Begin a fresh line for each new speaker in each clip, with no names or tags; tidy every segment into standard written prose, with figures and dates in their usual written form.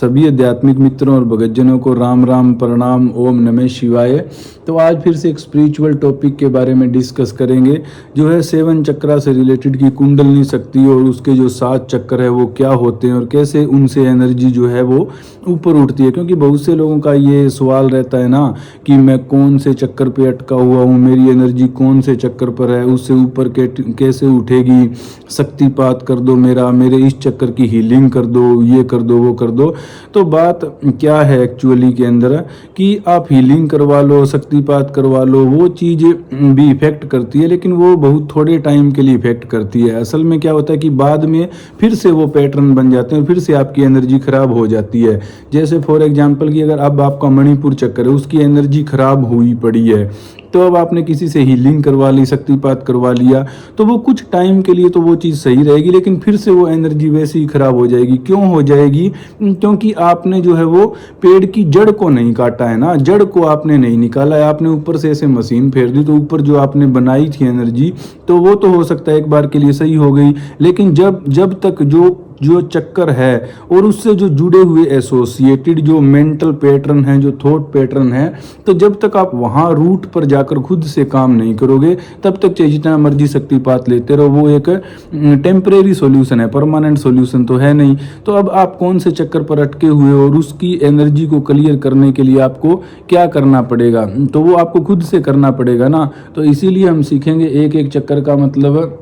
सभी आध्यात्मिक मित्रों और भगतजनों को राम राम प्रणाम, ओम नमः शिवाय। तो आज फिर से एक स्पिरिचुअल टॉपिक के बारे में डिस्कस करेंगे, जो है सेवन चक्रा से रिलेटेड की कुंडलनी शक्ति और उसके जो 7 चक्र है वो क्या होते हैं और कैसे उनसे एनर्जी जो है वो ऊपर उठती है। क्योंकि बहुत से लोगों का ये सवाल रहता है ना कि मैं कौन से चक्कर पे अटका हुआ हूँ, मेरी एनर्जी कौन से चक्कर पर है, उससे ऊपर कैसे उठेगी, शक्तिपात कर दो मेरे इस चक्कर की हीलिंग कर दो, ये कर दो वो कर दो। तो बात क्या है एक्चुअली के अंदर कि आप हीलिंग करवा लो, शक्तिपात करवा लो, वो चीज़ भी इफेक्ट करती है, लेकिन वो बहुत थोड़े टाइम के लिए इफेक्ट करती है। असल में क्या होता है कि बाद में फिर से वो पैटर्न बन जाते हैं, फिर से आपकी एनर्जी खराब हो जाती है। जैसे फॉर एग्जांपल कि अगर अब आपका मणिपुर चक्कर है, उसकी एनर्जी खराब हुई पड़ी है, तो अब आपने किसी से हीलिंग करवा ली, शक्तिपात करवा लिया, तो वो कुछ टाइम के लिए तो वो चीज़ सही रहेगी, लेकिन फिर से वो एनर्जी वैसे ही खराब हो जाएगी। क्यों हो जाएगी? क्योंकि आपने जो है वो पेड़ की जड़ को नहीं काटा है ना, जड़ को आपने नहीं निकाला है। आपने ऊपर से ऐसे मशीन फेर दी, तो ऊपर जो आपने बनाई थी एनर्जी, तो वो तो हो सकता है एक बार के लिए सही हो गई, लेकिन जब तक जो चक्कर है और उससे जो जुड़े हुए एसोसिएटेड जो मेंटल पैटर्न हैं, जो थॉट पैटर्न है, तो जब तक आप वहाँ रूट पर जाकर खुद से काम नहीं करोगे, तब तक चाहे जितना मर्जी शक्तिपात लेते रहो, वो एक टेम्परेरी सॉल्यूशन है, परमानेंट सॉल्यूशन तो है नहीं। तो अब आप कौन से चक्कर पर अटके हुए और उसकी एनर्जी को क्लियर करने के लिए आपको क्या करना पड़ेगा, तो वो आपको खुद से करना पड़ेगा ना। तो इसीलिए हम सीखेंगे एक एक चक्कर का मतलब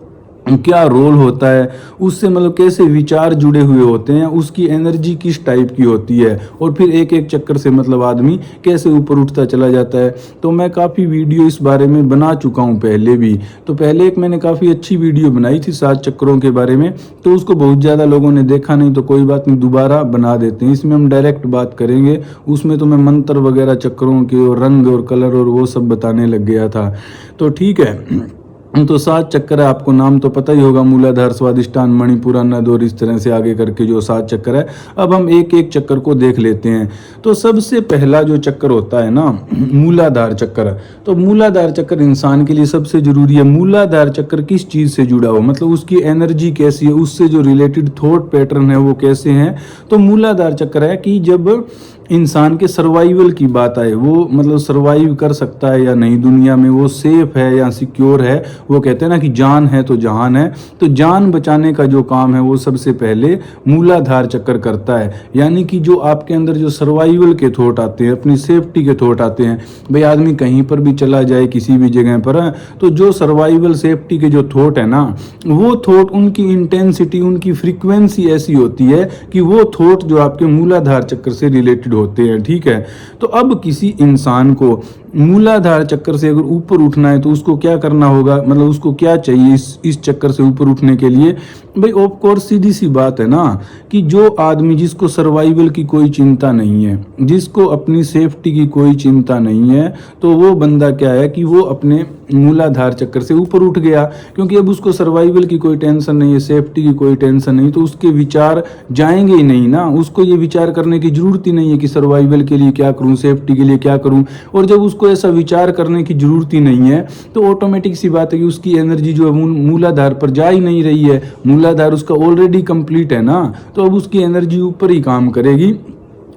क्या रोल होता है, उससे मतलब कैसे विचार जुड़े हुए होते हैं, उसकी एनर्जी किस टाइप की होती है, और फिर एक एक चक्कर से मतलब आदमी कैसे ऊपर उठता चला जाता है। तो मैं काफ़ी वीडियो इस बारे में बना चुका हूँ पहले भी। तो पहले एक मैंने काफ़ी अच्छी वीडियो बनाई थी 7 चक्रों के बारे में, तो उसको बहुत ज़्यादा लोगों ने देखा नहीं, तो कोई बात नहीं, दोबारा बना देते हैं। इसमें हम डायरेक्ट बात करेंगे, उसमें तो मैं मंत्र वगैरह चक्रों के और रंग और कलर और वो सब बताने लग गया था। तो ठीक है, तो 7 चक्कर है, आपको नाम तो पता ही होगा, मूलाधार, स्वादिष्टान, मणिपुर, अनादोर, इस तरह से आगे करके जो 7 चक्कर है। अब हम एक एक चक्कर को देख लेते हैं। तो सबसे पहला जो चक्कर होता है ना, मूलाधार चक्कर। तो मूलाधार चक्कर इंसान के लिए सबसे जरूरी है। मूलाधार चक्कर किस चीज़ से जुड़ा हो, मतलब उसकी एनर्जी कैसी है, उससे जो रिलेटेड थॉट पैटर्न है वो कैसे हैं। तो मूलाधार चक्कर है कि जब इंसान के सर्वाइवल की बात आए, वो मतलब सर्वाइव कर सकता है या नहीं दुनिया में, वो सेफ है या सिक्योर है। वो कहते हैं ना कि जान है तो जहान है, तो जान बचाने का जो काम है वो सबसे पहले मूलाधार चक्कर करता है। यानी कि जो आपके अंदर जो सर्वाइवल के थॉट आते हैं, अपनी सेफ्टी के थॉट आते हैं, भाई आदमी कहीं पर भी चला जाए किसी भी जगह पर, तो जो सर्वाइवल सेफ्टी के जो थॉट है ना, वो थॉट, उनकी इंटेंसिटी, उनकी फ्रीक्वेंसी ऐसी होती है कि वो थॉट जो आपके मूलाधार चक्कर से रिलेटेड होते हैं। ठीक है, तो अब किसी इंसान को मूलाधार चक्कर से अगर ऊपर उठना है तो उसको क्या करना होगा, मतलब उसको क्या चाहिए इस चक्कर से ऊपर उठने के लिए। भाई ऑफ कोर्स सीधी सी बात है ना कि जो आदमी जिसको सर्वाइवल की कोई चिंता नहीं है, जिसको अपनी सेफ्टी की कोई चिंता नहीं है, तो वो बंदा क्या है कि वो अपने मूलाधार चक्कर से ऊपर उठ गया। क्योंकि अब उसको सर्वाइवल की कोई टेंशन नहीं है, सेफ्टी की कोई टेंशन नहीं, तो उसके विचार जाएंगे ही नहीं ना। उसको ये विचार करने की जरूरत ही नहीं है कि सर्वाइवल के लिए क्या करूं, सेफ्टी के लिए क्या करूं। और जब उसको ऐसा विचार करने की जरूरत ही नहीं है, तो ऑटोमेटिक सी बात है कि उसकी एनर्जी जो है मूलाधार पर जा ही नहीं रही है। मूलाधार उसका ऑलरेडी कंप्लीट है ना, तो अब उसकी एनर्जी ऊपर ही काम करेगी,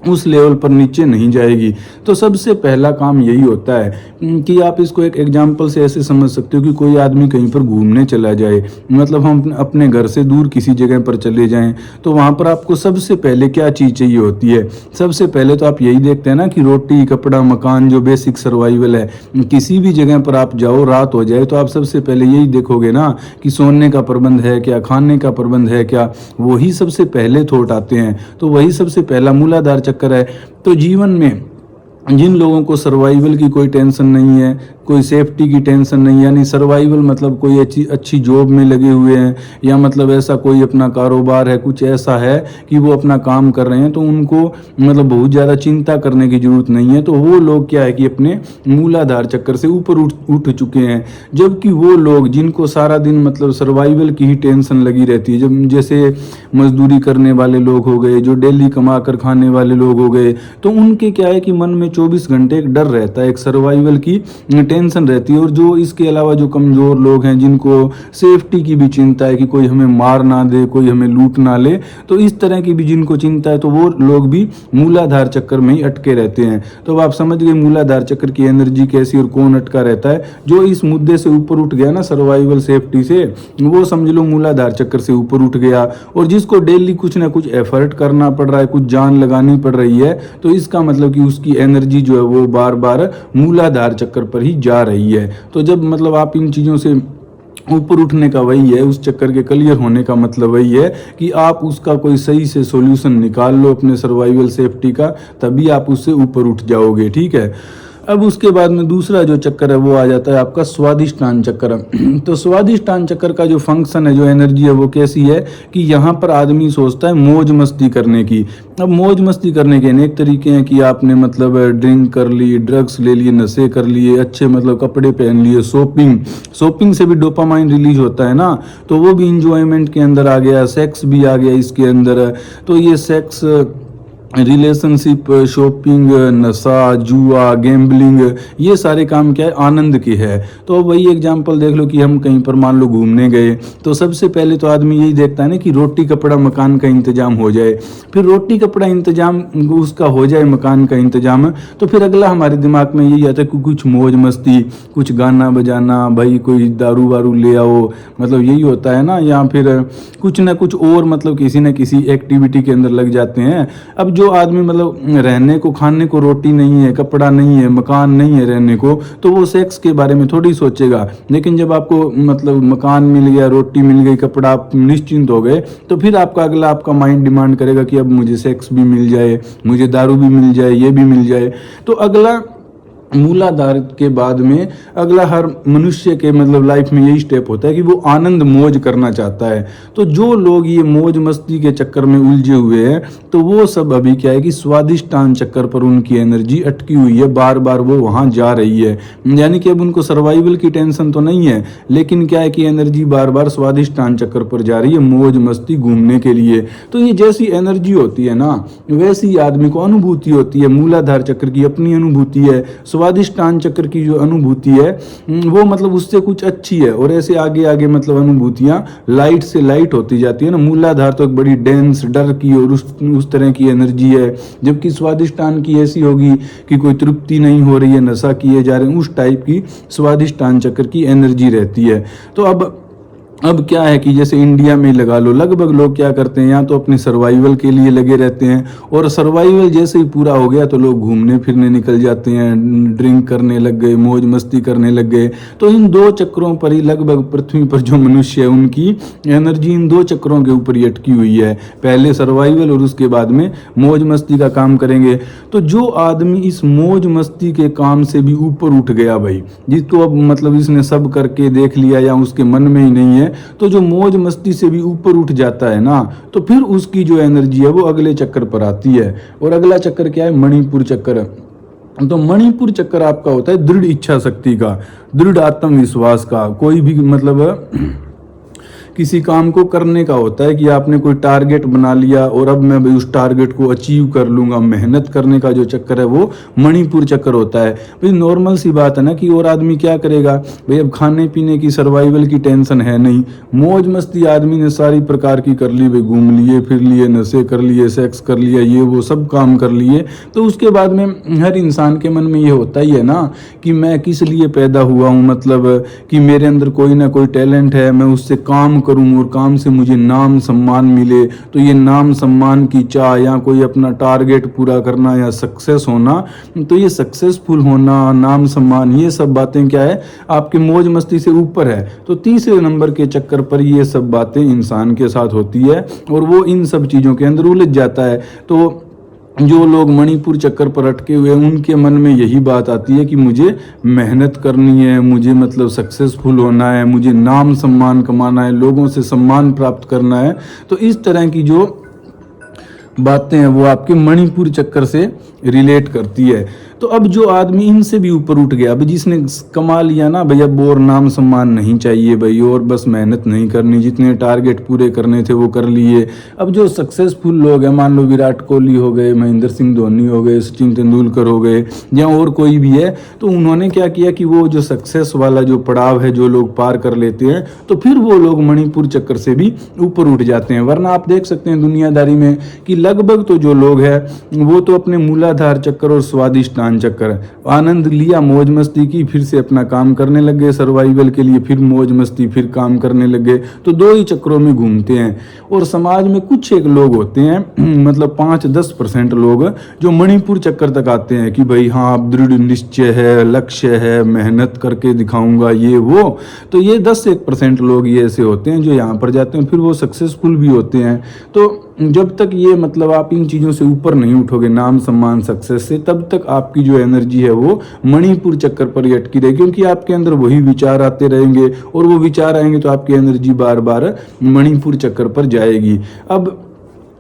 उस लेवल पर नीचे नहीं जाएगी। तो सबसे पहला काम यही होता है कि आप इसको एक एग्जांपल से ऐसे समझ सकते हो कि कोई आदमी कहीं पर घूमने चला जाए, मतलब हम अपने घर से दूर किसी जगह पर चले जाएं, तो वहाँ पर आपको सबसे पहले क्या चीज़ चाहिए होती है। सबसे पहले तो आप यही देखते हैं ना कि रोटी, कपड़ा, मकान, जो बेसिक सर्वाइवल है। किसी भी जगह पर आप जाओ, रात हो जाए, तो आप सबसे पहले यही देखोगे ना कि सोने का प्रबंध है क्या, खाने का प्रबंध है क्या, वही सबसे पहले थॉट आते हैं। तो वही सबसे पहला मूलाधार चक्कर है। तो जीवन में जिन लोगों को सर्वाइवल की कोई टेंशन नहीं है, कोई सेफ्टी की टेंशन नहीं, यानी सर्वाइवल मतलब कोई अच्छी जॉब में लगे हुए हैं, या मतलब ऐसा कोई अपना कारोबार है, कुछ ऐसा है कि वो अपना काम कर रहे हैं, तो उनको मतलब बहुत ज़्यादा चिंता करने की जरूरत नहीं है। तो वो लोग क्या है कि अपने मूलाधार चक्कर से ऊपर उठ चुके हैं। जबकि वो लोग जिनको सारा दिन मतलब सर्वाइवल की ही टेंशन लगी रहती है, जब जैसे मजदूरी करने वाले लोग हो गए, जो डेली कमा कर खाने वाले लोग हो गए, तो उनके क्या है कि मन में 24 घंटे एक डर रहता है, एक सर्वाइवल की टेंशन रहती है। और जो इसके अलावा जो कमज़ोर लोग हैं, जिनको सेफ्टी की भी चिंता है कि कोई हमें मार ना दे, कोई हमें लूट ना ले, तो इस तरह की भी जिनको चिंता है, तो वो लोग भी मूलाधार चक्र में ही अटके रहते हैं। तो अब आप समझ गए मूलाधार चक्र की एनर्जी कैसी और कौन अटका रहता है। जो इस मुद्दे से ऊपर उठ गया ना, सर्वाइवल सेफ्टी से, वो समझ लो मूलाधार चक्र से ऊपर उठ गया। और जिसको डेली कुछ ना कुछ एफर्ट करना पड़ रहा है, कुछ जान लगानी पड़ रही है, तो इसका मतलब कि उसकी एनर्जी जो है वो बार बार मूलाधार चक्र पर ही जा रही है। तो जब मतलब आप इन चीज़ों से ऊपर उठने का वही है, उस चक्कर के क्लियर होने का मतलब वही है कि आप उसका कोई सही से सॉल्यूशन निकाल लो अपने सर्वाइवल सेफ्टी का, तभी आप उससे ऊपर उठ जाओगे। ठीक है। अब उसके बाद में दूसरा जो चक्कर है वो आ जाता है आपका स्वादिष्टान चक्र। तो स्वादिष्टान चक्र का जो फंक्शन है, जो एनर्जी है, वो कैसी है कि यहाँ पर आदमी सोचता है मौज मस्ती करने की। अब मौज मस्ती करने के अनेक तरीके हैं कि आपने मतलब ड्रिंक कर ली, ड्रग्स ले लिए, नशे कर लिए, अच्छे मतलब कपड़े पहन लिए, शॉपिंग से भी डोपामाइन रिलीज होता है ना, तो वो भी इंजॉयमेंट के अंदर आ गया, सेक्स भी आ गया इसके अंदर। तो ये सेक्स, रिलेशनशिप, शॉपिंग, नशा, जुआ, गैम्बलिंग, ये सारे काम क्या है, आनंद के है। तो वही एग्जांपल देख लो कि हम कहीं पर मान लो घूमने गए, तो सबसे पहले तो आदमी यही देखता है ना कि रोटी कपड़ा मकान का इंतजाम हो जाए। फिर रोटी कपड़ा इंतजाम उसका हो जाए, मकान का इंतजाम, तो फिर अगला हमारे दिमाग में यही आता है कि कुछ मौज मस्ती, कुछ गाना बजाना, भाई कोई दारू वारू ले आओ, मतलब यही होता है ना। या फिर कुछ ना कुछ और मतलब किसी न किसी एक्टिविटी के अंदर लग जाते हैं। अब जो आदमी मतलब रहने को, खाने को रोटी नहीं है, कपड़ा नहीं है, मकान नहीं है रहने को, तो वो सेक्स के बारे में थोड़ी सोचेगा। लेकिन जब आपको मतलब मकान मिल गया, रोटी मिल गई, कपड़ा, आप निश्चिंत हो गए, तो फिर आपका अगला आपका माइंड डिमांड करेगा कि अब मुझे सेक्स भी मिल जाए, मुझे दारू भी मिल जाए, ये भी मिल जाए। तो अगला मूलाधार के बाद में अगला हर मनुष्य के मतलब लाइफ में यही स्टेप होता है कि वो आनंद मौज करना चाहता है। तो जो लोग ये मौज मस्ती के चक्कर में उलझे हुए हैं, तो वो सब अभी क्या है कि स्वादिष्टान चक्कर पर उनकी एनर्जी अटकी हुई है, बार बार वो वहाँ जा रही है। यानी कि अब उनको सर्वाइवल की टेंशन तो नहीं है, लेकिन क्या है कि एनर्जी बार बार स्वादिष्टान चक्कर पर जा रही है, मौज मस्ती घूमने के लिए। तो ये जैसी एनर्जी होती है ना, वैसी आदमी को अनुभूति होती है। मूलाधार चक्र की अपनी अनुभूति है, स्वादिष्टान चक्र की जो अनुभूति है वो मतलब उससे कुछ अच्छी है। और ऐसे आगे आगे मतलब अनुभूतियां लाइट से लाइट होती जाती है ना। मूलाधार तो एक बड़ी डेंस, डर की और उस तरह की एनर्जी है, जबकि स्वादिष्टान की ऐसी होगी कि कोई तृप्ति नहीं हो रही है, नशा किए जा रहे हैं, उस टाइप की स्वादिष्टान चक्र की एनर्जी रहती है। तो अब क्या है कि जैसे इंडिया में लगा लो, लगभग लोग क्या करते हैं, या तो अपने सर्वाइवल के लिए लगे रहते हैं, और सर्वाइवल जैसे ही पूरा हो गया तो लोग घूमने फिरने निकल जाते हैं, ड्रिंक करने लग गए, मौज मस्ती करने लग गए। तो इन दो चक्रों पर ही लगभग पृथ्वी पर जो मनुष्य है उनकी एनर्जी इन दो चक्रों के ऊपर ही अटकी हुई है। पहले सर्वाइवल और उसके बाद में मौज मस्ती का काम करेंगे। तो जो आदमी इस मौज मस्ती के काम से भी ऊपर उठ गया भाई, जिसको अब मतलब इसने सब करके देख लिया या उसके मन में ही नहीं है, तो जो मौज मस्ती से भी ऊपर उठ जाता है ना, तो फिर उसकी जो एनर्जी है वो अगले चक्कर पर आती है। और अगला चक्कर क्या है, मणिपुर चक्कर। तो मणिपुर चक्कर आपका होता है दृढ़ इच्छा शक्ति का, दृढ़ आत्मविश्वास का। कोई भी मतलब किसी काम को करने का होता है कि आपने कोई टारगेट बना लिया और अब मैं भाई उस टारगेट को अचीव कर लूंगा। मेहनत करने का जो चक्कर है वो मणिपुर चक्कर होता है। भाई नॉर्मल सी बात है ना कि और आदमी क्या करेगा भाई, अब खाने पीने की सर्वाइवल की टेंशन है नहीं, मौज मस्ती आदमी ने सारी प्रकार की कर ली भाई, घूम लिए फिर लिए, नशे कर लिए, सेक्स कर लिया, ये वो सब काम कर लिए। तो उसके बाद में हर इंसान के मन में ये होता ही है ना कि मैं किस लिए पैदा हुआ हूँ, मतलब कि मेरे अंदर कोई ना कोई टैलेंट है, मैं उससे काम करूं और काम से मुझे नाम सम्मान मिले। तो ये नाम सम्मान की चाह या कोई अपना टारगेट पूरा करना या सक्सेस होना, तो ये सक्सेसफुल होना, नाम सम्मान, ये सब बातें क्या है आपके मौज मस्ती से ऊपर है। तो तीसरे नंबर के चक्कर पर ये सब बातें इंसान के साथ होती है और वो इन सब चीज़ों के अंदर उलझ जाता है। तो जो लोग मणिपुर चक्कर पर अटके हुए हैं उनके मन में यही बात आती है कि मुझे मेहनत करनी है, मुझे मतलब सक्सेसफुल होना है, मुझे नाम सम्मान कमाना है, लोगों से सम्मान प्राप्त करना है। तो इस तरह की जो बातें हैं वो आपके मणिपुर चक्कर से रिलेट करती है। तो अब जो आदमी इनसे भी ऊपर उठ गया, अब जिसने कमा लिया ना भैया, और नाम सम्मान नहीं चाहिए भाई, और बस मेहनत नहीं करनी, जितने टारगेट पूरे करने थे वो कर लिए। अब जो सक्सेसफुल लोग हैं, मान लो विराट कोहली हो गए, महेंद्र सिंह धोनी हो गए, सचिन तेंदुलकर हो गए, या और कोई भी है, तो उन्होंने क्या किया कि वो जो सक्सेस वाला जो पड़ाव है जो लोग पार कर लेते हैं, तो फिर वो लोग मणिपुर चक्कर से भी ऊपर उठ जाते हैं। वरना आप देख सकते हैं दुनियादारी में कि लगभग तो जो लोग हैं वो तो अपने मूलाधार चक्कर और स्वादिष्टान चक्कर, आनंद लिया, मौज मस्ती की, फिर से अपना काम करने लग गए सर्वाइवल के लिए, फिर मौज मस्ती, फिर काम करने लग गए, तो दो ही चक्रों में घूमते हैं। और समाज में कुछ एक लोग होते हैं, मतलब 5-10% लोग जो मणिपुर चक्कर तक आते हैं कि भाई हाँ अब दृढ़ निश्चय है, लक्ष्य है, मेहनत करके दिखाऊंगा ये वो। तो ये 10-1% लोग ये ऐसे होते हैं जो यहाँ पर जाते हैं, फिर वो सक्सेसफुल भी होते हैं। तो जब तक ये मतलब आप इन चीज़ों से ऊपर नहीं उठोगे, नाम सम्मान सक्सेस से, तब तक आपकी जो एनर्जी है वो मणिपुर चक्कर पर ही अटकी रहेगी, क्योंकि आपके अंदर वही विचार आते रहेंगे, और वो विचार आएंगे तो आपकी एनर्जी बार बार मणिपुर चक्कर पर जाएगी। अब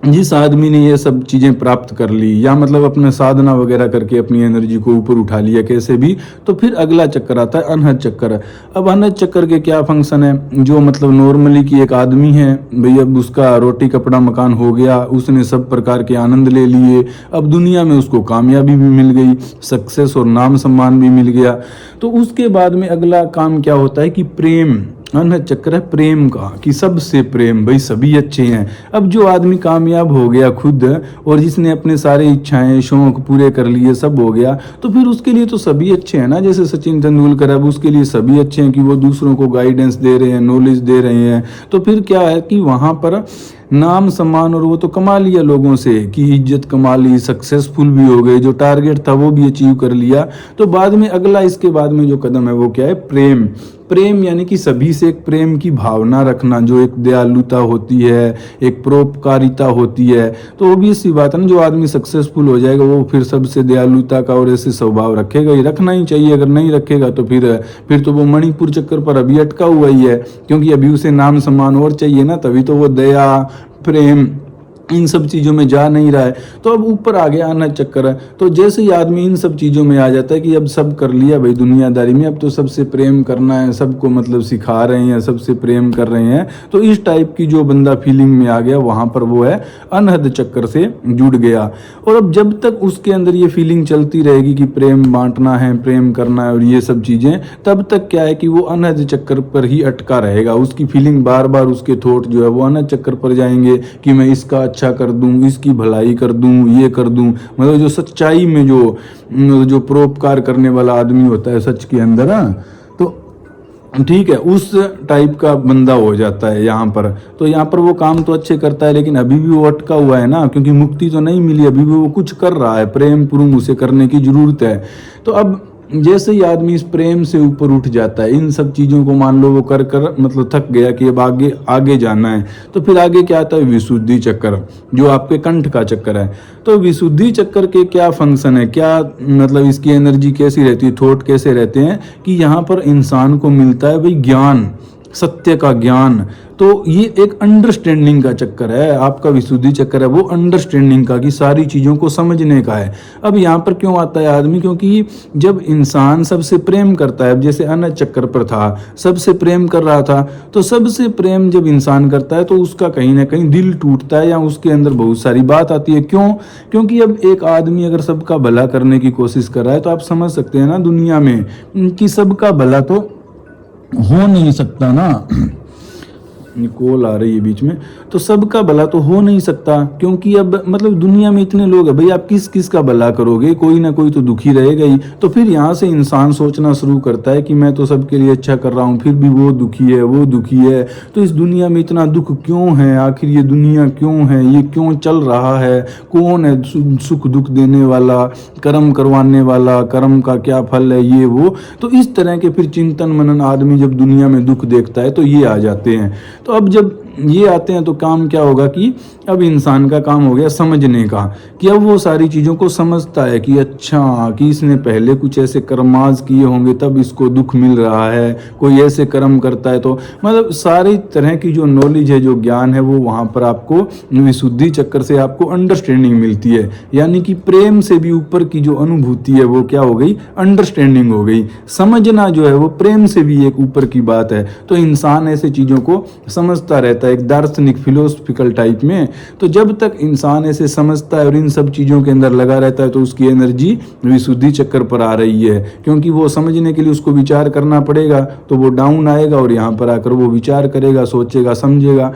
जिस आदमी ने ये सब चीज़ें प्राप्त कर ली, या मतलब अपने साधना वगैरह करके अपनी एनर्जी को ऊपर उठा लिया कैसे भी, तो फिर अगला चक्कर आता है अनहद चक्कर। अब अनहद चक्कर के क्या फंक्शन है, जो मतलब नॉर्मली की एक आदमी है भैया, उसका रोटी कपड़ा मकान हो गया, उसने सब प्रकार के आनंद ले लिए, अब दुनिया में उसको कामयाबी भी मिल गई, सक्सेस और नाम सम्मान भी मिल गया, तो उसके बाद में अगला काम क्या होता है कि प्रेम, अनहद चक्र है प्रेम का, कि सबसे प्रेम, भाई सभी अच्छे हैं। अब जो आदमी कामयाब हो गया खुद, और जिसने अपने सारे इच्छाएं शौक पूरे कर लिए, सब हो गया, तो फिर उसके लिए तो सभी अच्छे हैं ना। जैसे सचिन तेंदुलकर, अब उसके लिए सभी अच्छे हैं कि वो दूसरों को गाइडेंस दे रहे हैं, नॉलेज दे रहे हैं। तो फिर क्या है कि वहाँ पर नाम सम्मान, और वो तो कमा लिया लोगों से कि इज्जत कमा ली, सक्सेसफुल भी हो गए, जो टारगेट था वो भी अचीव कर लिया। तो बाद में अगला, इसके बाद में जो कदम है वो क्या है, प्रेम। प्रेम यानी कि सभी से एक प्रेम की भावना रखना, जो एक दयालुता होती है, एक परोपकारिता होती है। तो ऑब्वियस सी बात है ना, जो आदमी सक्सेसफुल हो जाएगा वो फिर सबसे दयालुता का और ऐसे स्वभाव रखेगा ही, रखना ही चाहिए। अगर नहीं रखेगा तो फिर तो वो मणिपुर चक्कर पर अभी अटका हुआ ही है, क्योंकि अभी उसे नाम सम्मान और चाहिए ना, तभी तो वो दया, प्रेम, इन सब चीज़ों में जा नहीं रहा है। तो अब ऊपर आ गया अनहद चक्कर है। तो जैसे ही आदमी इन सब चीज़ों में आ जाता है कि अब सब कर लिया भाई दुनियादारी में, अब तो सबसे प्रेम करना है, सबको मतलब सिखा रहे हैं, सबसे प्रेम कर रहे हैं, तो इस टाइप की जो बंदा फीलिंग में आ गया, वहाँ पर वो है अनहद चक्कर से जुड़ गया। और अब जब तक उसके अंदर ये फीलिंग चलती रहेगी कि प्रेम बांटना है, प्रेम करना है और ये सब चीज़ें, तब तक क्या है कि वो अनहद चक्कर पर ही अटका रहेगा। उसकी फीलिंग बार बार, उसके थॉट जो है वो अनहद चक्कर पर जाएंगे कि मैं इसका अच्छा कर दूं, इसकी भलाई कर दूं, ये कर दूं। मतलब जो सच्चाई में जो परोपकार करने वाला आदमी होता है सच के अंदर, तो ठीक है, उस टाइप का बंदा हो जाता है यहाँ पर। तो यहाँ पर वो काम तो अच्छे करता है, लेकिन अभी भी वो अटका हुआ है ना, क्योंकि मुक्ति तो नहीं मिली, अभी भी वो कुछ कर रहा है, प्रेम पूर्व उसे करने की जरूरत है। तो अब जैसे ही आदमी इस प्रेम से ऊपर उठ जाता है, इन सब चीज़ों को मान लो वो कर कर मतलब थक गया कि अब आगे आगे जाना है, तो फिर आगे क्या आता है, विशुद्धि चक्कर, जो आपके कंठ का चक्कर है। तो विशुद्धि चक्कर के क्या फंक्शन है, क्या मतलब इसकी एनर्जी कैसी रहती है, थॉट कैसे रहते हैं कि यहाँ पर इंसान को मिलता है भाई ज्ञान, सत्य का ज्ञान। तो ये एक अंडरस्टैंडिंग का चक्कर है, आपका विशुद्धि चक्कर है वो अंडरस्टैंडिंग का, कि सारी चीज़ों को समझने का है। अब यहाँ पर क्यों आता है आदमी, क्योंकि जब इंसान सबसे प्रेम करता है, जैसे अनहद चक्कर पर था, सबसे प्रेम कर रहा था, तो सबसे प्रेम जब इंसान करता है तो उसका कहीं ना कहीं दिल टूटता है, या उसके अंदर बहुत सारी बात आती है। क्यों? क्योंकि अब एक आदमी अगर सबका भला करने की कोशिश कर रहा है, तो आप समझ सकते हैं ना दुनिया में कि सबका भला तो हो नहीं सकता ना, कॉल आ रही है बीच में, तो सबका भला तो हो नहीं सकता, क्योंकि अब मतलब दुनिया में इतने लोग हैं भाई, आप किस किस का भला करोगे, कोई ना कोई तो दुखी रहेगा ही। तो फिर यहाँ से इंसान सोचना शुरू करता है कि मैं तो सबके लिए अच्छा कर रहा हूँ, फिर भी वो दुखी है, वो दुखी है, तो इस दुनिया में इतना दुख क्यों है, आखिर ये दुनिया क्यों है, ये क्यों चल रहा है, कौन है सुख दुख देने वाला, कर्म करवाने वाला, कर्म का क्या फल है, ये वो। तो इस तरह के फिर चिंतन मनन आदमी जब दुनिया में दुख देखता है तो ये आ जाते हैं। तो अब जब ये आते हैं तो काम क्या होगा कि अब इंसान का काम हो गया समझने का, कि अब वो सारी चीज़ों को समझता है कि अच्छा कि इसने पहले कुछ ऐसे कर्माज किए होंगे तब इसको दुख मिल रहा है, कोई ऐसे कर्म करता है तो मतलब सारी तरह की जो नॉलेज है, जो ज्ञान है, वो वहाँ पर आपको विशुद्धि चक्र से आपको अंडरस्टैंडिंग मिलती है। यानी कि प्रेम से भी ऊपर की जो अनुभूति है वो क्या हो गई, अंडरस्टैंडिंग हो गई। समझना जो है वो प्रेम से भी एक ऊपर की बात है। तो इंसान ऐसे चीज़ों को समझता रहता है एक दार्शनिक फिलोसफिकल टाइप में। तो जब तक इंसान ऐसे समझता है और इन सब चीज़ों के अंदर लगा रहता है तो उसकी एनर्जी विशुद्धि चक्र पर आ रही है, क्योंकि वो समझने के लिए उसको विचार करना पड़ेगा तो वो डाउन आएगा और यहाँ पर आकर वो विचार करेगा, सोचेगा, समझेगा।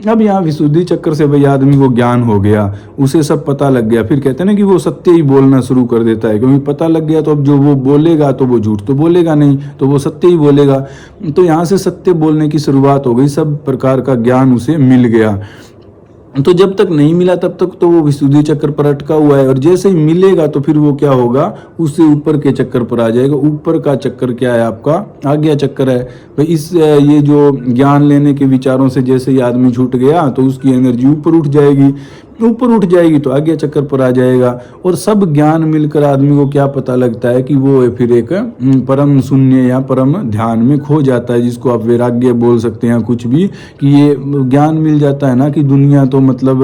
अब यहाँ विशुद्धि चक्र से भाई आदमी को ज्ञान हो गया, उसे सब पता लग गया, फिर कहते हैं ना कि वो सत्य ही बोलना शुरू कर देता है, क्योंकि पता लग गया तो अब जो वो बोलेगा तो वो झूठ तो बोलेगा नहीं, तो वो सत्य ही बोलेगा। तो यहाँ से सत्य बोलने की शुरुआत हो गई, सब प्रकार का ज्ञान उसे मिल गया। तो जब तक नहीं मिला तब तक तो वो विशुद्धि चक्र पर अटका हुआ है, और जैसे ही मिलेगा तो फिर वो क्या होगा, उससे ऊपर के चक्कर पर आ जाएगा। ऊपर का चक्कर क्या है आपका, आज्ञा चक्कर है भाई। इस ये जो ज्ञान लेने के विचारों से जैसे ही आदमी छूट गया तो उसकी एनर्जी ऊपर उठ जाएगी, ऊपर उठ जाएगी तो आज्ञा चक्कर पर आ जाएगा। और सब ज्ञान मिलकर आदमी को क्या पता लगता है कि वो फिर एक परम शून्य या परम ध्यान में खो जाता है, जिसको आप वैराग्य बोल सकते हैं कुछ भी, कि ये ज्ञान मिल जाता है ना कि दुनिया तो मतलब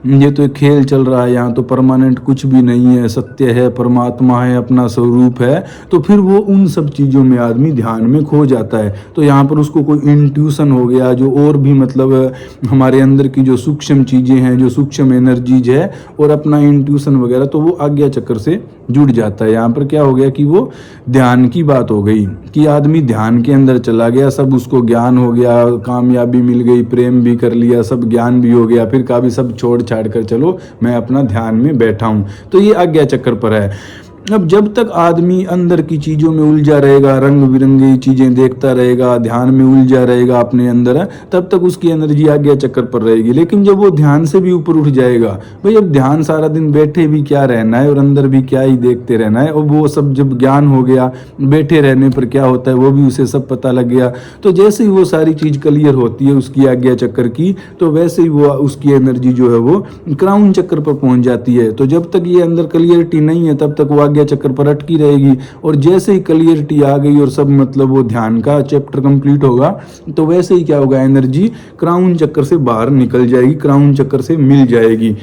ये तो एक खेल चल रहा है, यहाँ तो परमानेंट कुछ भी नहीं है, सत्य है, परमात्मा है, अपना स्वरूप है। तो फिर वो उन सब चीज़ों में आदमी ध्यान में खो जाता है। तो यहाँ पर उसको कोई इंट्यूशन हो गया, जो और भी मतलब हमारे अंदर की जो सूक्ष्म चीज़ें हैं, जो सूक्ष्म एनर्जीज है और अपना इंट्यूशन वगैरह, तो वो आज्ञा चक्र से जुड़ जाता है। यहाँ पर क्या हो गया कि वो ध्यान की बात हो गई कि आदमी ध्यान के अंदर चला गया, सब उसको ज्ञान हो गया, कामयाबी मिल गई, प्रेम भी कर लिया, सब ज्ञान भी हो गया, फिर कभी सब छोड़ छाड़ कर चलो मैं अपना ध्यान में बैठा हूँ। तो ये आज्ञा चक्र पर है। अब जब तक आदमी अंदर की चीज़ों में उलझा रहेगा, रंग बिरंगी चीज़ें देखता रहेगा, ध्यान में उलझा रहेगा अपने अंदर, तब तक उसकी एनर्जी आज्ञा चक्कर पर रहेगी। लेकिन जब वो ध्यान से भी ऊपर उठ जाएगा, भाई अब ध्यान सारा दिन बैठे भी क्या रहना है और अंदर भी क्या ही देखते रहना है, और वो सब जब ज्ञान हो गया, बैठे रहने पर क्या होता है वो भी उसे सब पता लग गया। तो जैसे ही वो सारी चीज़ क्लियर होती है उसकी आज्ञा चक्कर की, तो वैसे ही वो उसकी एनर्जी जो है वो क्राउन चक्कर पर पहुंच जाती है। तो जब तक ये अंदर क्लियरिटी नहीं है तब तक वो आज्ञा चक्कर पर अटकी रहेगी, और जैसे ही क्लियरिटी आ गई और सब मतलब वो ध्यान का चैप्टर कंप्लीट होगा तो वैसे ही क्या होगा, एनर्जी क्राउन चक्कर से बाहर निकल जाएगी, क्राउन चक्कर से मिल जाएगी।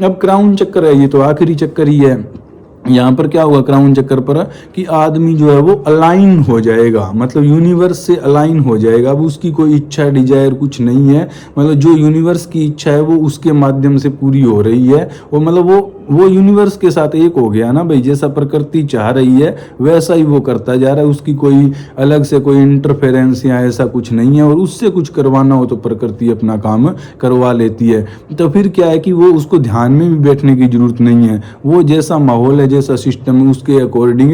अब क्राउन चक्कर है ये तो आखिरी चक्कर ही है। यहाँ पर क्या होगा क्राउन चक्कर पर, कि आदमी जो है वो अलाइन हो जाएगा, मतलब यूनिवर्स से अलाइन हो जाएगा। अब उसकी कोई इच्छा डिजायर कुछ नहीं है, मतलब जो यूनिवर्स की इच्छा है वो उसके माध्यम से पूरी हो रही है। और मतलब वो यूनिवर्स के साथ एक हो गया ना भाई, जैसा प्रकृति चाह रही है वैसा ही वो करता जा रहा है। उसकी कोई अलग से कोई इंटरफेरेंस या ऐसा कुछ नहीं है, और उससे कुछ करवाना हो तो प्रकृति अपना काम करवा लेती है। तो फिर क्या है कि वो उसको ध्यान में भी बैठने की जरूरत नहीं है, वो जैसा माहौल है, जैसा सिस्टम है, उसके अकॉर्डिंग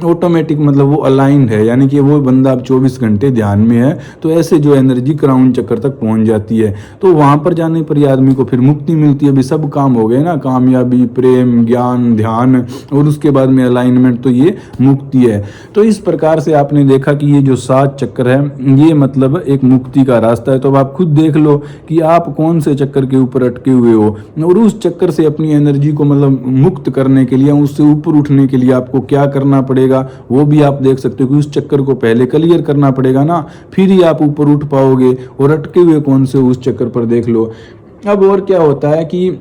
ऑटोमेटिक मतलब वो अलाइंड है। यानी कि वो बंदा अब 24 घंटे ध्यान में है, तो ऐसे जो एनर्जी क्राउन चक्कर तक पहुंच जाती है। तो वहां पर जाने पर ये आदमी को फिर मुक्ति मिलती है। अभी सब काम हो गए ना, कामयाबी, प्रेम, ज्ञान, ध्यान, और उसके बाद में अलाइनमेंट, तो ये मुक्ति है। तो इस प्रकार से आपने देखा कि ये जो 7 चक्र है ये मतलब एक मुक्ति का रास्ता है। तो अब आप खुद देख लो कि आप कौन से चक्कर के ऊपर अटके हुए हो, और उस चक्कर से अपनी एनर्जी को मतलब मुक्त करने के लिए, उससे ऊपर उठने के लिए आपको क्या करना पड़ेगा वो भी आप देख सकते हो कि उस चक्कर को पहले क्लियर करना पड़ेगा ना, फिर ही आप ऊपर उठ पाओगे। और अटके हुए कौन से उस चक्कर पर देख लो। अब और क्या होता है कि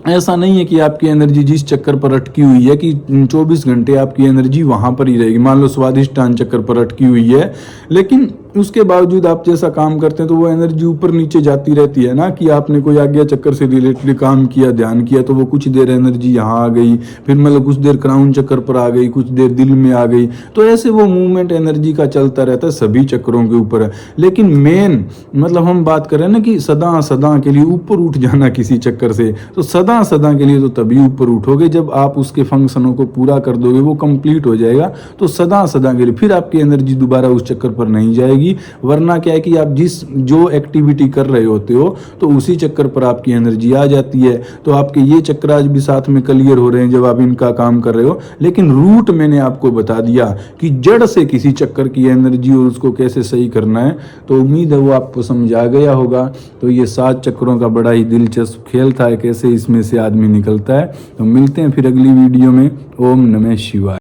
ऐसा नहीं है कि आपकी एनर्जी जिस चक्कर पर अटकी हुई है कि 24 घंटे आपकी एनर्जी वहां पर ही रहेगी। मान लो स्वादिष्टान चक्कर पर अटकी हुई है, लेकिन उसके बावजूद आप जैसा काम करते हैं तो वो एनर्जी ऊपर नीचे जाती रहती है ना, कि आपने कोई आज्ञा चक्कर से रिलेटेड काम किया, ध्यान किया, तो वो कुछ देर एनर्जी यहाँ आ गई, फिर मतलब कुछ देर क्राउन चक्कर पर आ गई, कुछ देर दिल में आ गई। तो ऐसे वो मूवमेंट एनर्जी का चलता रहता है सभी चक्करों के ऊपर। लेकिन मेन मतलब हम बात करें ना कि सदा सदा के लिए ऊपर उठ जाना किसी चक्कर से, तो सदा सदा के लिए तो तभी ऊपर उठोगे जब आप उसके फंक्शनों को पूरा कर दोगे, वो कंप्लीट हो जाएगा। तो सदा सदा के लिए फिर आपकी एनर्जी दोबारा उस चक्कर पर नहीं जाएगी। जाएगी। वरना क्या है कि आप जो एक्टिविटी कर रहे होते हो तो उसी चक्कर पर आपकी एनर्जी आ जाती है। तो आपके ये चक्र आज भी साथ में क्लियर हो रहे हैं जब आप इनका काम कर रहे हो। लेकिन रूट मैंने आपको बता दिया कि जड़ से किसी चक्कर की एनर्जी और उसको कैसे सही करना है। तो उम्मीद है वो आपको समझ आ गया होगा। तो ये 7 चक्रों का बड़ा ही दिलचस्प खेल था, कैसे इसमें से आदमी निकलता है। तो मिलते हैं फिर अगली वीडियो में। ओम नमः शिवाय।